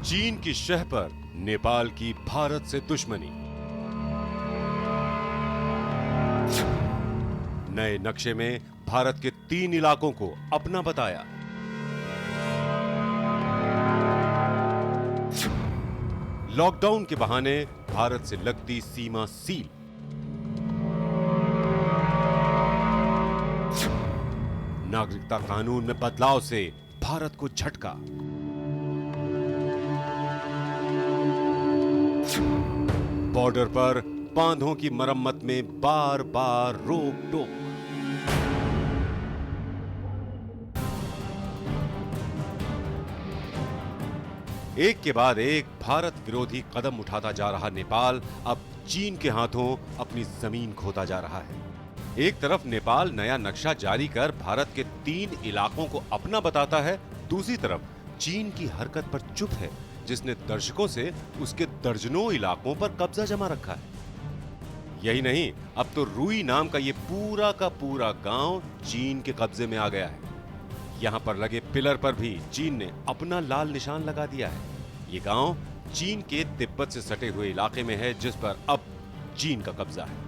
चीन की शह पर नेपाल की भारत से दुश्मनी। नए नक्शे में भारत के 3 इलाकों को अपना बताया। लॉकडाउन के बहाने भारत से लगती सीमा सील। नागरिकता कानून में बदलाव से भारत को झटका। बॉर्डर पर बांधों की मरम्मत में बार बार रोक टोक। एक के बाद एक भारत विरोधी कदम उठाता जा रहा नेपाल अब चीन के हाथों अपनी जमीन खोता जा रहा है। एक तरफ नेपाल नया नक्शा जारी कर भारत के 3 इलाकों को अपना बताता है, दूसरी तरफ चीन की हरकत पर चुप है, जिसने दर्शकों से उसके दर्जनों इलाकों पर कब्जा जमा रखा है। यही नहीं, अब तो रुई नाम का ये पूरा का पूरा गांव चीन के कब्जे में आ गया है। यहां पर लगे पिलर पर भी चीन ने अपना लाल निशान लगा दिया है। ये गांव चीन के तिब्बत से सटे हुए इलाके में है, जिस पर अब चीन का कब्जा है।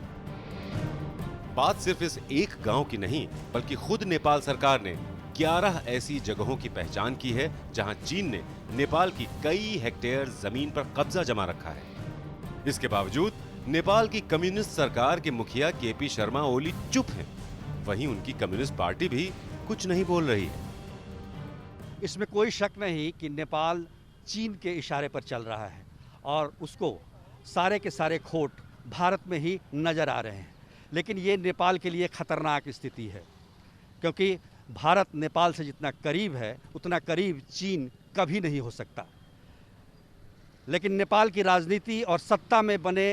बात सिर्फ इस एक गांव की नहीं, बल्कि खुद नेपाल सरकार ने 11 ऐसी जगहों की पहचान की है जहां चीन ने नेपाल की कई हेक्टेयर जमीन पर कब्जा जमा रखा है। इसके बावजूद नेपाल की कम्युनिस्ट सरकार के मुखिया केपी शर्मा ओली चुप हैं। वहीं उनकी कम्युनिस्ट पार्टी भी कुछ नहीं बोल रही है। इसमें कोई शक नहीं कि नेपाल चीन के इशारे पर चल रहा है और उसको सारे के सारे खोट भारत में ही नजर आ रहे हैं। लेकिन ये नेपाल के लिए खतरनाक स्थिति है, क्योंकि भारत नेपाल से जितना करीब है उतना करीब चीन कभी नहीं हो सकता। लेकिन नेपाल की राजनीति और सत्ता में बने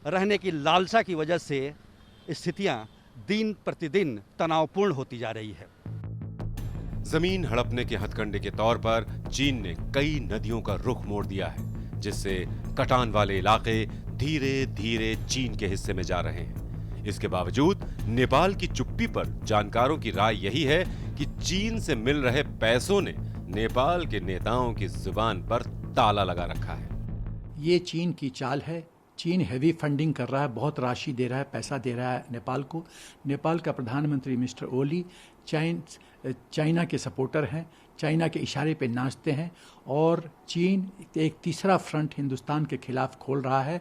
रहने की लालसा की वजह से स्थितियां दिन प्रतिदिन तनावपूर्ण होती जा रही है। जमीन हड़पने के हथकंडे के तौर पर चीन ने कई नदियों का रुख मोड़ दिया है, जिससे कटान वाले इलाके धीरे धीरे चीन के हिस्से में जा रहे हैं। इसके बावजूद नेपाल की चुप्पी पर जानकारों की राय यही है कि चीन से मिल रहे पैसों ने नेपाल के नेताओं की जुबान पर ताला लगा रखा है। ये चीन की चाल है। चीन हैवी फंडिंग कर रहा है, बहुत राशि दे रहा है, पैसा दे रहा है नेपाल को। नेपाल का प्रधानमंत्री मिस्टर ओली चाइना के सपोर्टर हैं, चाइना के इशारे पे नाचते हैं और चीन एक तीसरा फ्रंट हिंदुस्तान के खिलाफ खोल रहा है।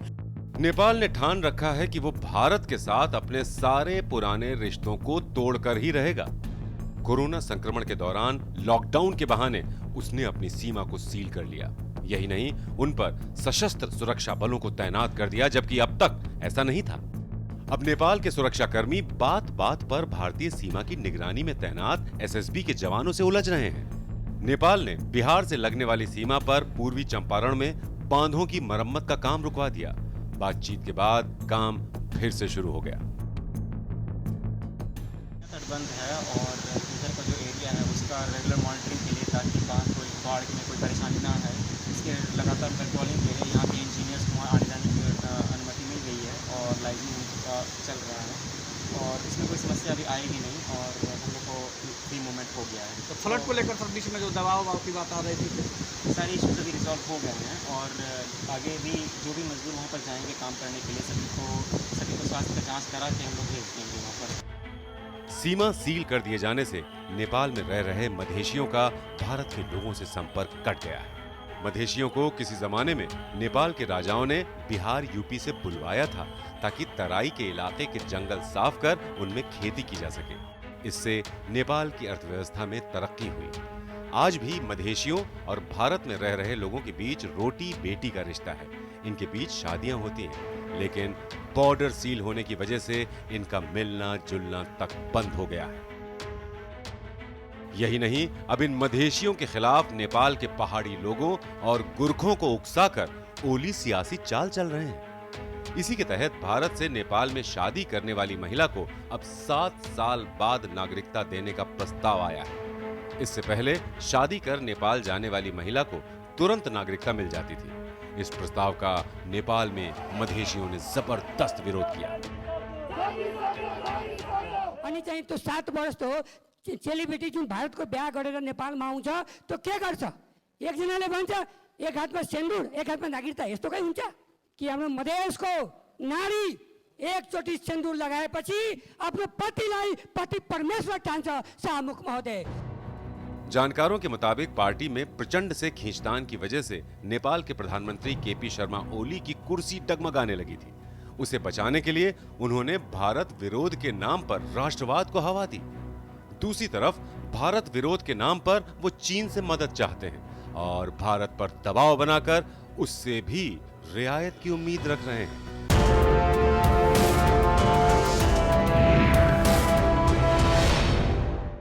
नेपाल ने ठान रखा है कि वो भारत के साथ अपने सारे पुराने रिश्तों को तोड़कर ही रहेगा। कोरोना संक्रमण के दौरान लॉकडाउन के बहाने उसने अपनी सीमा को सील कर लिया। यही नहीं, उन पर सशस्त्र सुरक्षा बलों को तैनात कर दिया, जबकि अब तक ऐसा नहीं था। अब नेपाल के सुरक्षाकर्मी बात बात पर भारतीय सीमा की निगरानी में तैनात एसएसबी के जवानों से उलझ रहे हैं। नेपाल ने बिहार से लगने वाली सीमा पर पूर्वी चंपारण में बांधों की मरम्मत का काम रुकवा दिया। बातचीत के बाद काम फिर से शुरू हो गया। तटबंध है और इधर का जो एरिया है उसका रेगुलर मॉनिटरिंग के लिए, ताकि कोई बाढ़ में कोई परेशानी ना है, इसके लगातार पेट्रोलिंग के लिए यहाँ के इंजीनियर्स को वहाँ आने जाने की अनुमति मिल गई है और लाइसेंस उनका चल रहा है और इसमें कोई समस्या अभी आएगी नहीं और हम लोग को फ्री मूवमेंट हो गया है। तो फ्लड को लेकर सब बीच में जो दबाव की बात आ रही थी, सारी इश्यूज अभी रिजॉल्व हो गए हैं और आगे भी जो भी मजदूर वहाँ पर जाएंगे काम करने के लिए सभी को स्वास्थ्य का जाँच करा के हम लोग भेज देंगे वहाँ पर। सीमा सील कर दिए जाने से नेपाल में रह रहे मधेशियों का भारत के लोगों से संपर्क कट गया है। मधेशियों को किसी जमाने में नेपाल के राजाओं ने बिहार यूपी से बुलवाया था, ताकि तराई के इलाके के जंगल साफ कर उनमें खेती की जा सके। इससे नेपाल की अर्थव्यवस्था में तरक्की हुई। आज भी मधेशियों और भारत में रह रहे लोगों के बीच रोटी बेटी का रिश्ता है। इनके बीच शादियां होती हैं, लेकिन बॉर्डर सील होने की वजह से इनका मिलना जुलना तक बंद हो गया है। यही नहीं, अब इन मधेशियों के खिलाफ नेपाल के पहाड़ी लोगों और गुरखों को उकसाकर ओली सियासी चाल चल रहे हैं। इसी के तहत भारत से नेपाल में शादी करने वाली महिला को अब 7 साल बाद नागरिकता देने का प्रस्ताव आया है। इससे पहले शादी कर नेपाल जाने वाली महिला को तुरंत नागरिकता मिल जाती थी। इस प्रस्ताव का नेपाल में मधेशियों ने जबरदस्त विरोध किया। अनि चाहिँ त्यो 7 वर्ष तो चेलीबेटी जुन भारतको बिहा गरेर नेपालमा आउँछ त्यो के गर्छ? एकजनाले भन्छ एक हाथ में सिंदूर एक हाथ में नागरिकता यस्तो कहीं हुन्छ कि हाम्रो मधेसको नारी एकचोटि सिंदूर लगाए पछि आफ्नो पतिलाई पति परमेश्वर ठान्छ शाहमुख महोदय। जानकारों के मुताबिक पार्टी में प्रचंड से खींचतान की वजह से नेपाल के प्रधानमंत्री केपी शर्मा ओली की कुर्सी डगमगाने लगी थी। उसे बचाने के लिए उन्होंने भारत विरोध के नाम पर राष्ट्रवाद को हवा दी। दूसरी तरफ भारत विरोध के नाम पर वो चीन से मदद चाहते हैं और भारत पर दबाव बनाकर उससे भी रियायत की उम्मीद रख रहे हैं।